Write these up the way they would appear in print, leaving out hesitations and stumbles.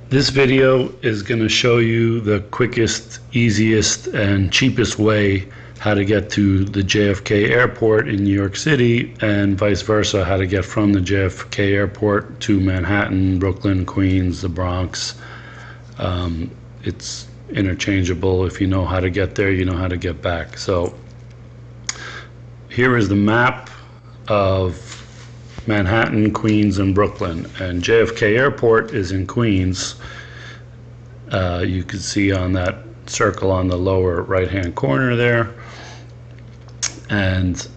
This video is going to show you the quickest, easiest, and cheapest way how to get to the JFK Airport in New York City, and vice versa, how to get from the JFK Airport to Manhattan, Brooklyn, Queens, the Bronx. It's interchangeable. If you know how to get there, you know how to get back. So here is the map of Manhattan, Queens, and Brooklyn, and JFK Airport is in Queens. You can see on that circle on the lower right hand corner there, and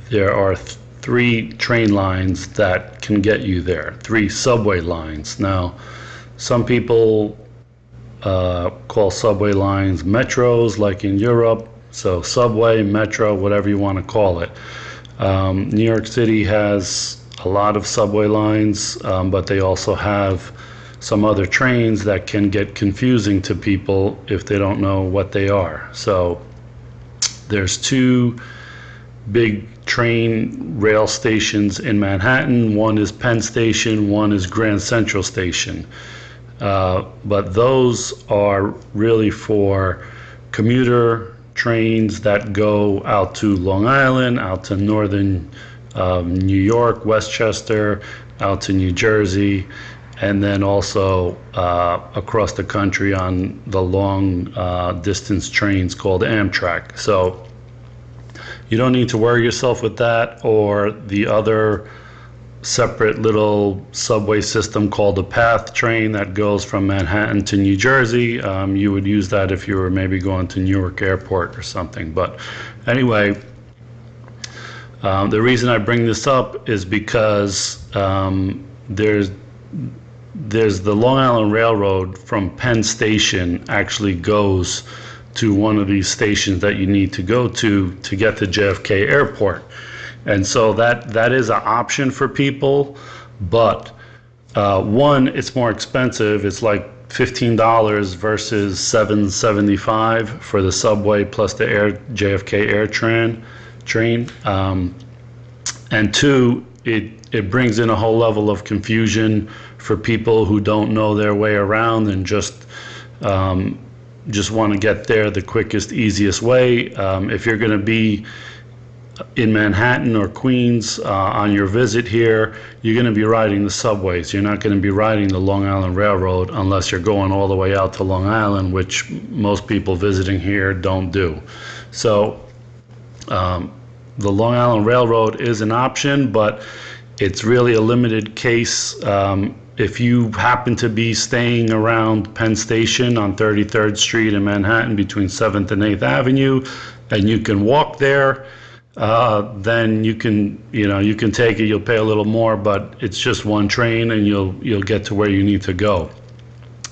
there are three train lines that can get you there, three subway lines. Now some people call subway lines metros, like in Europe. So subway, metro, whatever you want to call it. New York City has a lot of subway lines, but they also have some other trains that can get confusing to people if they don't know what they are. So there's two big train rail stations in Manhattan. One is Penn Station, one is Grand Central Station. But those are really for commuter trains that go out to Long Island, out to northern New York, Westchester, out to New Jersey, and then also across the country on the long distance trains called Amtrak. So you don't need to worry yourself with that or the other separate little subway system called the PATH train that goes from Manhattan to New Jersey. You would use that if you were maybe going to Newark Airport or something. But anyway, the reason I bring this up is because there's the Long Island Railroad from Penn Station actually goes to one of these stations that you need to go to get to JFK Airport. And so that is an option for people, but one, it's more expensive. It's like $15 versus $7.75 for the subway plus the JFK Air train. And two, it brings in a whole level of confusion for people who don't know their way around and just want to get there the quickest, easiest way. If you're going to be in Manhattan or Queens on your visit here, you're going to be riding the subways. You're not going to be riding the Long Island Railroad unless you're going all the way out to Long Island, which most people visiting here don't do. So the Long Island Railroad is an option, but it's really a limited case. If you happen to be staying around Penn Station on 33rd Street in Manhattan between 7th and 8th Avenue, and you can walk there, then you can take it. You'll pay a little more, but it's just one train and you'll get to where you need to go.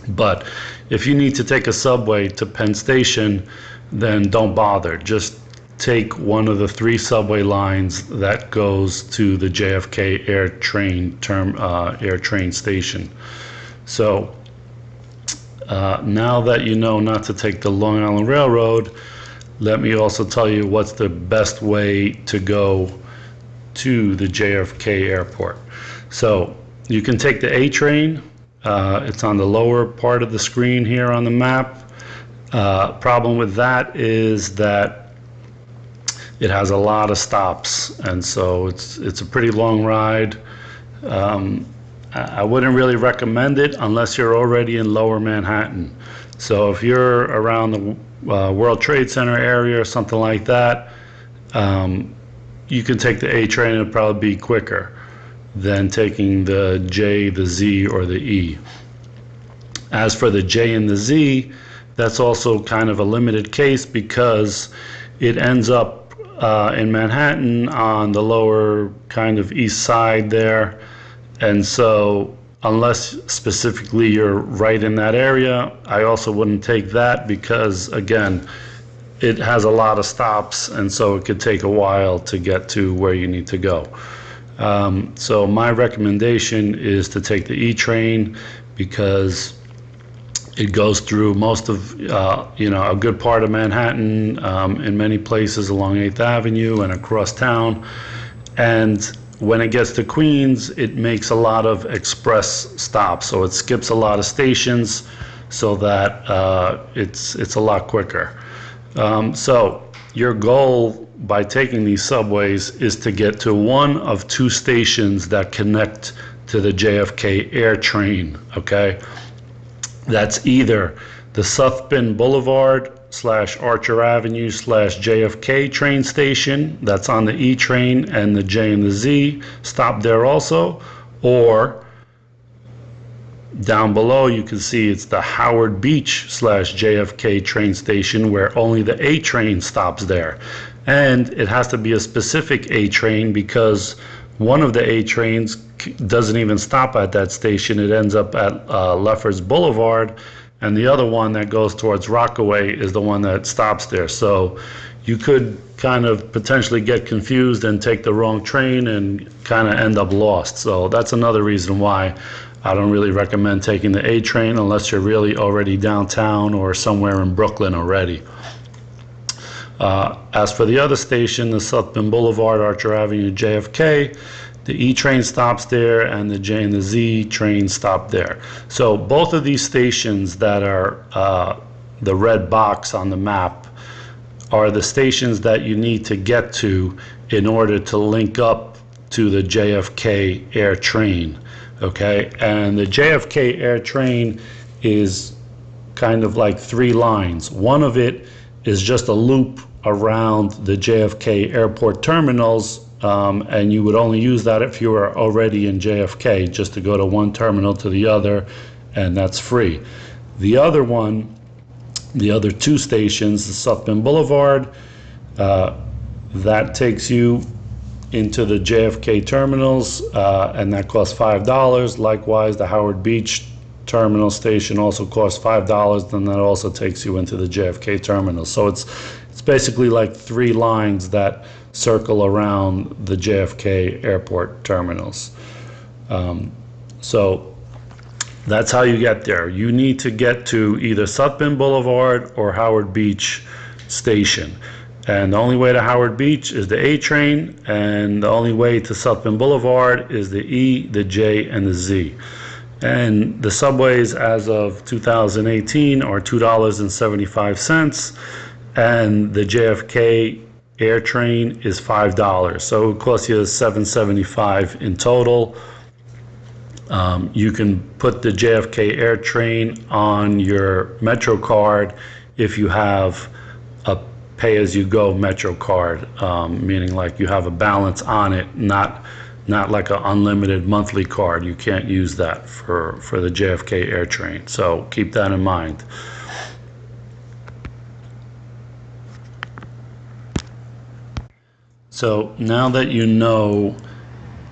But if you need to take a subway to Penn Station, then don't bother. Just take one of the three subway lines that goes to the JFK Air train station. So now that you know not to take the Long Island Railroad, let me also tell you what's the best way to go to the JFK Airport. So you can take the A train. It's on the lower part of the screen here on the map. Problem with that is that it has a lot of stops, and so it's a pretty long ride. I wouldn't really recommend it unless you're already in lower Manhattan. So if you're around the World Trade Center area or something like that, you can take the A train. It'll probably be quicker than taking the J, the Z, or the E. As for the J and the Z, that's also kind of a limited case because it ends up in Manhattan on the lower kind of east side there, and so unless specifically you're right in that area, I also wouldn't take that because, again, it has a lot of stops, and so it could take a while to get to where you need to go. So my recommendation is to take the E train because it goes through most of, a good part of Manhattan, in many places along 8th Avenue and across town. And when it gets to Queens, it makes a lot of express stops, so it skips a lot of stations, so that it's a lot quicker. So your goal by taking these subways is to get to one of two stations that connect to the JFK Air train, okay? That's either the Southbend Boulevard / Archer Avenue / JFK train station, that's on the E train, and the J and the Z stop there also, or down below you can see it's the Howard Beach / JFK train station, where only the A train stops there. And it has to be a specific A train, because one of the A trains doesn't even stop at that station. It ends up at Lefferts Boulevard, and the other one that goes towards Rockaway is the one that stops there. So you could kind of potentially get confused and take the wrong train and kind of end up lost. So that's another reason why I don't really recommend taking the A train unless you're really already downtown or somewhere in Brooklyn already. As for the other station, the Southbend Boulevard, Archer Avenue, JFK, the E train stops there and the J and the Z train stop there. So both of these stations that are the red box on the map are the stations that you need to get to in order to link up to the JFK Air train, okay? And the JFK Air train is kind of like three lines. One of it is just a loop around the JFK airport terminals, and you would only use that if you were already in JFK, just to go to one terminal to the other, and that's free. The other one, the other two stations, the Southbend Boulevard, that takes you into the JFK terminals, and that costs $5. Likewise, the Howard Beach terminal station also costs $5, and that also takes you into the JFK terminal. So it's basically like three lines that circle around the JFK airport terminals. So that's how you get there. You need to get to either Southbend Boulevard or Howard Beach station. And the only way to Howard Beach is the A train, and the only way to Southbend Boulevard is the E, the J, and the Z. And the subways as of 2018 are $2.75, and the JFK Air train is $5. So it would cost you $7.75 in total. You can put the JFK Air train on your Metro card if you have a pay-as-you-go Metro card, meaning like you have a balance on it, not like an unlimited monthly card. You can't use that for the JFK Air train, so keep that in mind. So now that you know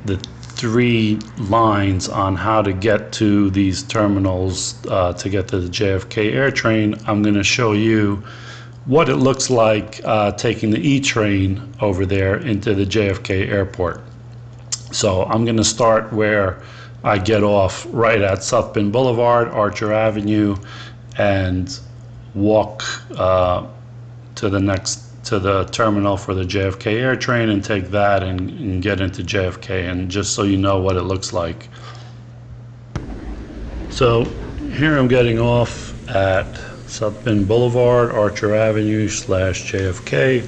the three lines on how to get to these terminals to get to the JFK Air train, I'm going to show you what it looks like taking the E train over there into the JFK airport. So I'm going to start where I get off right at Southbend Boulevard, Archer Avenue, and walk to the terminal for the JFK Air train, and take that and get into JFK, and just so you know what it looks like. So here I'm getting off at Southbend Boulevard, Archer Avenue / JFK.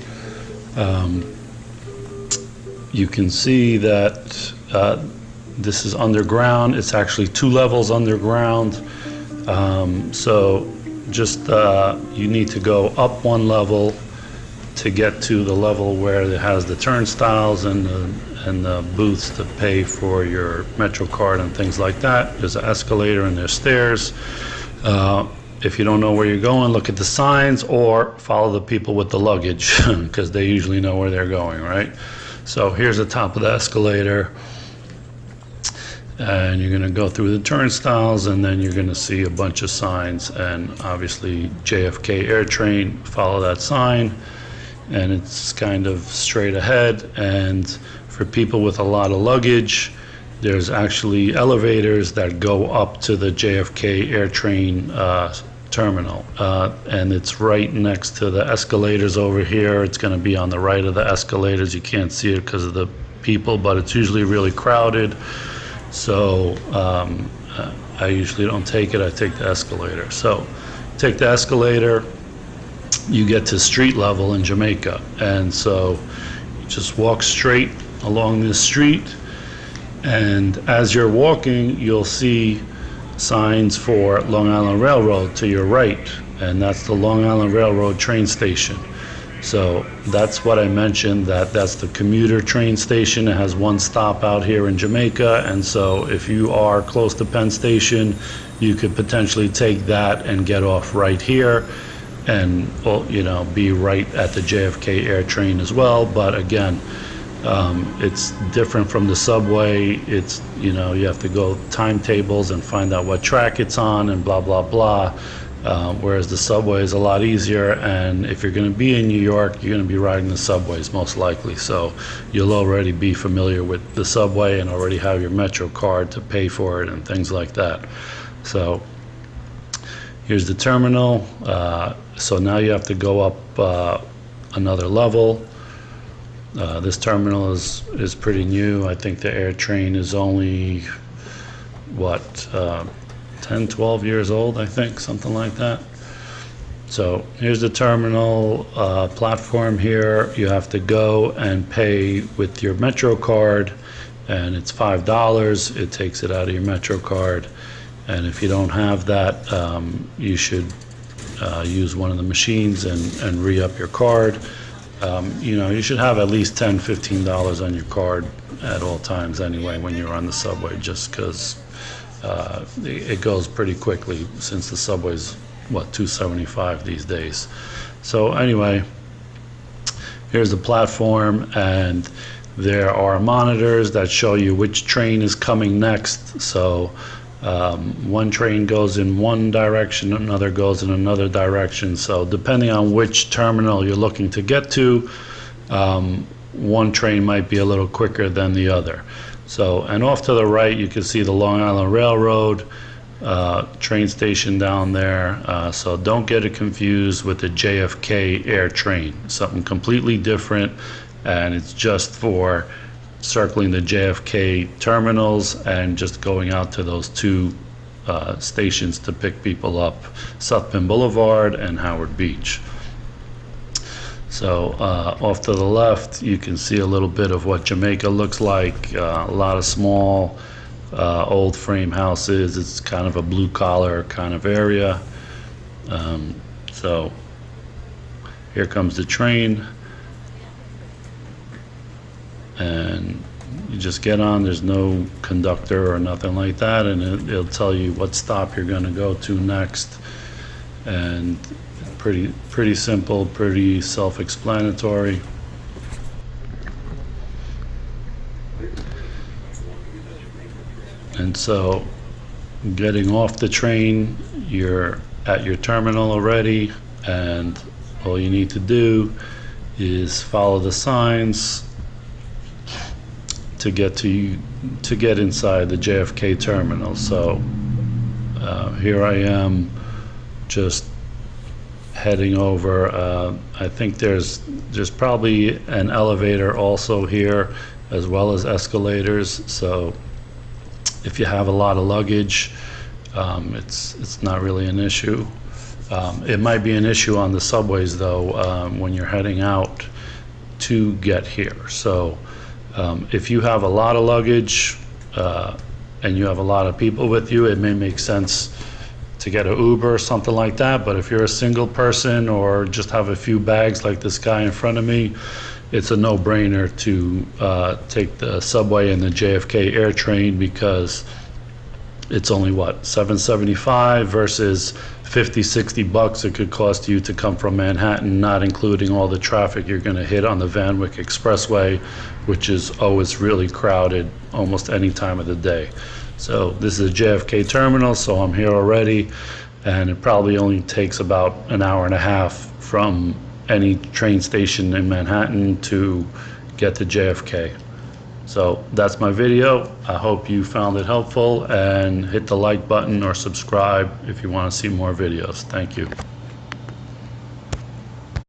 You can see that this is underground. It's actually 2 levels underground. So just you need to go up 1 level to get to the level where it has the turnstiles and the booths to pay for your Metro card and things like that. There's an escalator and there's stairs. If you don't know where you're going, look at the signs or follow the people with the luggage because they usually know where they're going, right? So here's the top of the escalator, and you're going to go through the turnstiles, and then you're going to see a bunch of signs, and obviously JFK Air train, follow that sign, and it's kind of straight ahead. And for people with a lot of luggage, there's actually elevators that go up to the JFK Air train terminal, and it's right next to the escalators over here. It's going to be on the right of the escalators. You can't see it because of the people, but it's usually really crowded. So I usually don't take it. I take the escalator. So take the escalator, you get to street level in Jamaica, and so you just walk straight along this street, and as you're walking you'll see signs for Long Island Railroad to your right, and that's the Long Island Railroad train station. So that's what I mentioned, that's the commuter train station. It has one stop out here in Jamaica, and so if you are close to Penn Station, you could potentially take that and get off right here and, well, you know, be right at the JFK Air train as well. But again, it's different from the subway. It's, you know, you have to go timetables and find out what track it's on and blah blah blah. Whereas the subway is a lot easier, and if you're going to be in New York, you're going to be riding the subways most likely, so you'll already be familiar with the subway and already have your Metro card to pay for it and things like that. So here's the terminal. So now you have to go up another level. This terminal is pretty new. I think the Air train is only, what, 10, 12 years old, I think, something like that. So here's the terminal platform here. You have to go and pay with your Metro card, and it's $5. It takes it out of your Metro card, and if you don't have that, you should use one of the machines and re-up your card. You know, you should have at least $10, $15 on your card at all times anyway when you're on the subway, just because it goes pretty quickly, since the subway's, what, $2.75 these days. So anyway, here's the platform, and there are monitors that show you which train is coming next. So one train goes in one direction, another goes in another direction. So depending on which terminal you're looking to get to, one train might be a little quicker than the other. So, and off to the right you can see the Long Island Railroad train station down there. So don't get it confused with the JFK Air train, something completely different, and it's just for circling the JFK terminals and just going out to those two stations to pick people up, South Penn Boulevard and Howard Beach. So off to the left you can see a little bit of what Jamaica looks like. A lot of small old frame houses. It's kind of a blue collar kind of area. So here comes the train, and you just get on. There's no conductor or nothing like that, and it'll tell you what stop you're going to go to next. And pretty simple, pretty self-explanatory. And so getting off the train, you're at your terminal already, and all you need to do is follow the signs to get inside the JFK terminal. So here I am, just heading over. I think there's probably an elevator also here, as well as escalators. So if you have a lot of luggage, it's not really an issue. It might be an issue on the subways though, when you're heading out to get here. So if you have a lot of luggage and you have a lot of people with you, it may make sense to get an Uber or something like that. But if you're a single person or just have a few bags like this guy in front of me, it's a no-brainer to take the subway and the JFK Air train, because it's only, what, $7.75 versus $50-$60 it could cost you to come from Manhattan, not including all the traffic you're going to hit on the Van Wyck Expressway, which is always really crowded almost any time of the day. So this is a JFK terminal, so I'm here already, and it probably only takes about an hour and a half from any train station in Manhattan to get to JFK. So that's my video. I hope you found it helpful, and hit the like button or subscribe if you want to see more videos. Thank you.